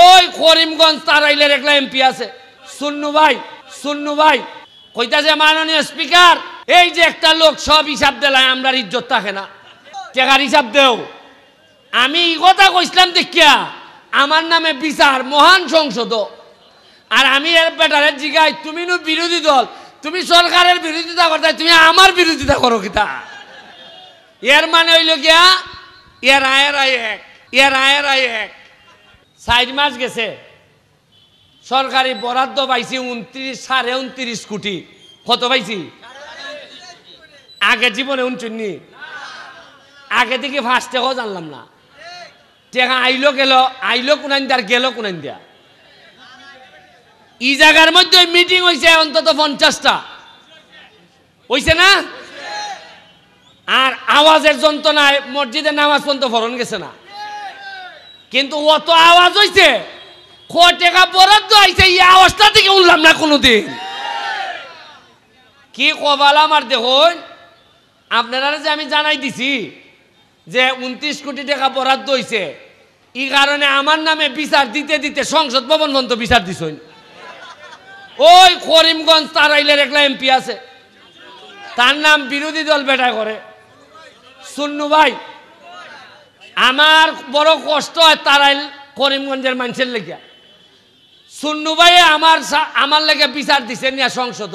ওই করিমগঞ্জ তারাইলের একলা এমপি আছে সুন্নু ভাই কইতাছে মাননীয় স্পিকার এই যে একটা লোক সব হিসাব দিলায় আমরা ইজ্জত থাকে না টাকার হিসাব দেও আমি এই কথা কইছিলাম দেখিয়া আমার নামে বিচার মহান সংসদ আর আমি এর বেটারে জিগাই তুমি নো বিরোধী দল তুমি সরকারের বিরোধিতা করতে তুমি আমার বিরোধিতা করো কিতা এর মানে হইল গিয়া এর আয়ের এক 4 মাস গেছে সরকারি বরাদ্দ পাইছি 29.5 কোটি কত পাইছি আগে জীবনে উনচুন্নি আগে থেকে ফার্স্ট টাকাও জানলাম না টাকা আইলো কোনাইন দিয়া গেল কোনাইন দিয়া এই জায়গার মধ্যে মিটিং হয়েছে অন্তত 50টা হয়েছে না আর আওয়াজের যন্ত্রণায় মসজিদে নামাজ পর্যন্ত ফরন গেছে না কিন্তু অত আওয়াজ হয়েছে টাকা বরাদ্দ আইছে এই আওয়াজটা থেকে উঠলাম না কোনোদিন কি কবাল আমার দেখুন আপনারা যে আমি জানাই দিছি যে 29 কোটি টাকা বরাদ্দ হয়েছে এই কারণে আমার নামে বিচার দিতে দিতে সংসদ ভবন পর্যন্ত বিচার দিছেন ওই করিমগঞ্জ তারাইলের একলা এমপি আছে তার নাম বিরোধী দল বেটা করে সুন্নু ভাই আমার বড় কষ্ট হয় তারাইল করিমগঞ্জের মানুষের লেগে সুন্নু ভাই আমার লেগে বিচার দিছে নিয়া সংসদ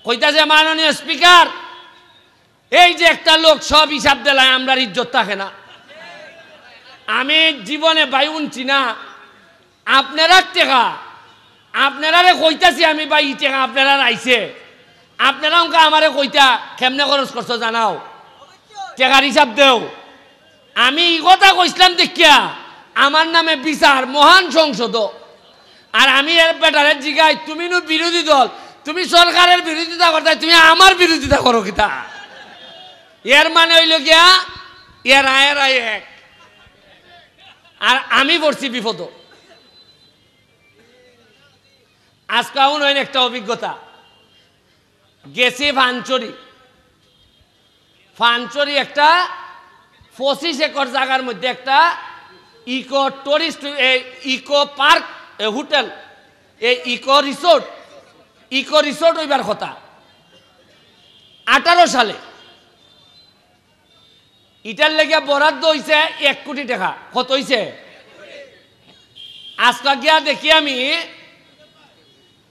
কইতাছে মাননীয় স্পিকার এই যে একটা লোক সব হিসাব দিলায় আমরা ইজ্জত থাকে না আমি জীবনে ভাই উনছি না আপনারা টেকা আপনারা কইতাছি আমি ভাই ই টেকা আপনারা আইছে আপনারা আমারে কইতা কেমনে খরচ করছো জানাও টেকার হিসাব দেও আমি এই কথা কইছিলাম দেখিয়া আমার নামে বিচার মহান সংসদ আর আমি এর বেটারে জিগাই তুমি নো বিরোধী দল তুমি সরকারের বিরোধিতা করতে তুমি আমার বিরোধিতা করো কিতা এর মানে হইল গিয়া এর আয়ের এক আর আমি পড়ছি বিপদ আজকে হইন একটা অভিজ্ঞতা গেছি ফানচরি একটা 25 একর জায়গার মধ্যে একটা ইকো পার্ক হোটেল এই ইকো রিসোর্ট হইবার কথা 18 সালে ইটার লেগে বরাদ্দ হয়েছে 1 কোটি টাকা কত হয়েছে আজকে গিয়া দেখি আমি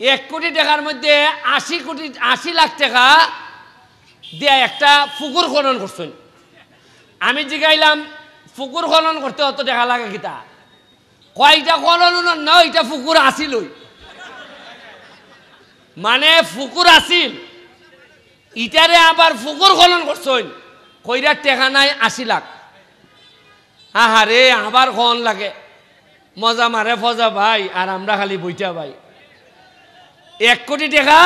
1 কোটি টাকার মধ্যে 80 লাখ টাকা দিয়ে একটা পুকুর খনন করছেন আমি জিগাইলাম পুকুর খনন করতে অত টাকা লাগে কিতা কয়টা খনন না এটা পুকুর আসিল মানে পুকুর আসিল ইটারে আবার পুকুর খনন করছেন কইরা টাকা নাই 80 লাখ আহারে আবার খন লাগে মজা মারে ফজা ভাই আর আমরা খালি বইটা ভাই 1 কোটি টাকা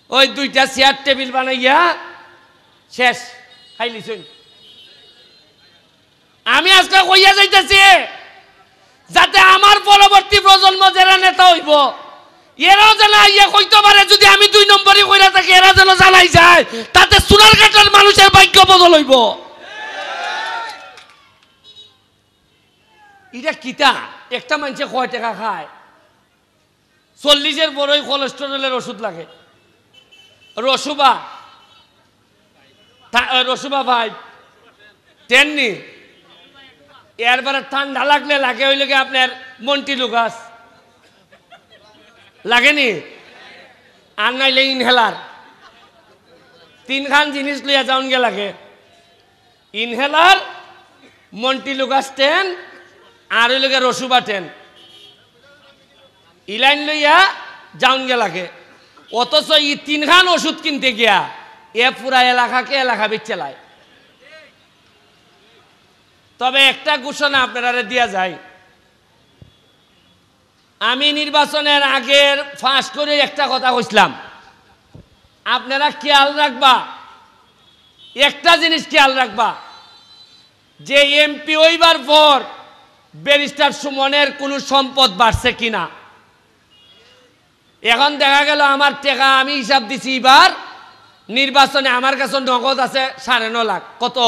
ওই 2টা চেয়ার টেবিল বানাইয়া শেষ খাইলিছেন আমি আজকে কইয়া যাইতেছি যাতে আমার পরবর্তী প্রজন্ম যারা নেতা হইব এরাও যেন ইয়ে কইতে পারে যদি আমি 2 নম্বরই কইরা থাকি এরা যেন জানাই যায় তাতে সোনারঘাটের মানুষের ভাগ্য বদল হইব এটা কিতা একটা মানুষে কয় টাকা খায় 40-এর বড়ই কোলেস্টেরলের ওষুধ লাগে রসুবা ভাই 10 নি এরবারে ঠান্ডা লাগলে লাগে হইল কি আপনার মন্টিলুকাস লাগেনি আর নাইলে ইনহেলার 3 খান জিনিস লইয়া যাওন গে লাগে ইনহেলার মন্টিলুকাস 10 আর হইল কি রসুবা 10 ইলাইন লইয়া যাওন গে লাগে অথচ এই 3 খান ওষুধ কিনতে গিয়া এ পুরা এলাকা বেচেলায় তবে একটা ঘোষণা আপনারা দিয়া যায় আমি নির্বাচনের আগের ফাঁস করে একটা কথা কইছিলাম আপনারা খেয়াল রাখবা একটা জিনিস খেয়াল রাখবা যে এমপি হইবার পর ব্যারিস্টার সুমনের কোনো সম্পদ বাড়ছে কিনা এখন দেখা গেল আমার টাকা আমি হিসাব দিছি এবার নির্বাচনে আমার কাছে নগদ আছে 9.5 লাখ কত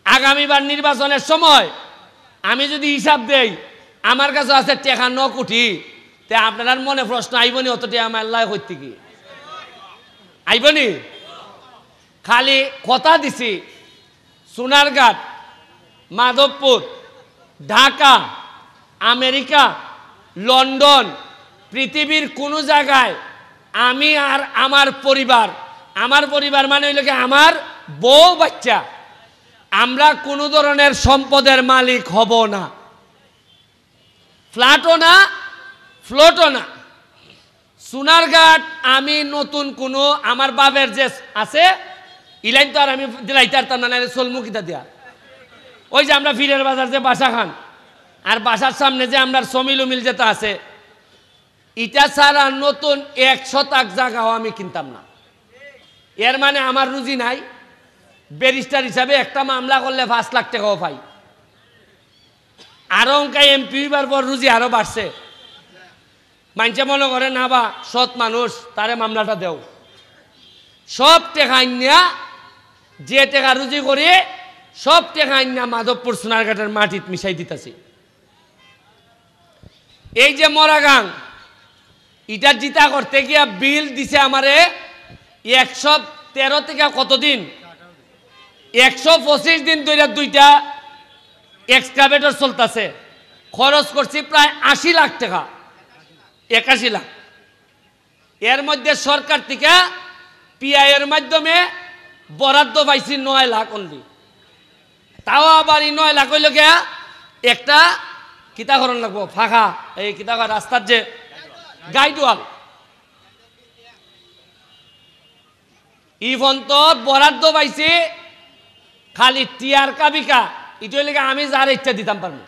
আগামীবার নির্বাচনের সময় আমি যদি হিসাব দেই আমার কাছে আছে টাকা 9 কোটি, তে আপনার মনে প্রশ্ন আইবনি অত টাকা আমার আল্লাহ হইতে কি আইবনি? খালি কথা দিছি সোনারঘাট, মাধবপুর, ঢাকা, আমেরিকা, লন্ডন, পৃথিবীর কোনো জায়গায় আমি আর আমার পরিবার মানে হইল কি আমার বউ বাচ্চা, আমরা কোনো ধরনের সম্পদের মালিক হব না, ফ্ল্যাটও না, ফ্লোটও না। সোনারঘাট আমি নতুন কোনো আমার বাপের যে আছে ইলাইন তো আর আমি দিলাইতে পারতাম না, সোলমুখিতা দিয়া। ওই যে আমরা ফিরের বাজার যে বাসা খান আর বাসার সামনে যে আমরা সমিল উমিল যেটা আছে, এটা ছাড়া নতুন 1 শতাক জায়গাও আমি কিনতাম না। এর মানে আমার রুজি নাই। ব্যারিস্টার হিসাবে একটা মামলা করলে 5 লাখ টাকাও পাই। আরো অঙ্কায় এমপি হইবার পর রুজি আরো বাড়ছে। মানুষে মনে করে না বা সৎ মানুষ, তারে মামলাটা দেও। সব টাকা আইনা যে টাকা রুজি করে সব টাকা আইনা মাধবপুর সোনারঘাটের মাটিত মিশাই দিতেছি। এই যে মরাগাং, এটা জিতা করতে গিয়া বিল দিছে আমারে 113 থেকে কতদিন 125 দিন ধরে 2টা এক্সকাভেটর চলতেছে। খরচ করছি প্রায় 80 লাখ টাকা, 81 লাখ। এর মধ্যে সরকার থেকে পিআই এর মাধ্যমে বরাদ্দ পাইছি 9 লাখ অনলি। তাও আবার 9 লাখ হইল গিয়া একটা কিতাকরণ লাগবো, ফাঁকা এই কিতাকর রাস্তার যে গাইডওয়াল, ইভন তো বরাদ্দ পাইছি খালি টিয়ার কাবিকা। এটা হইলে আমি যার ইচ্ছা দিতাম পারবো।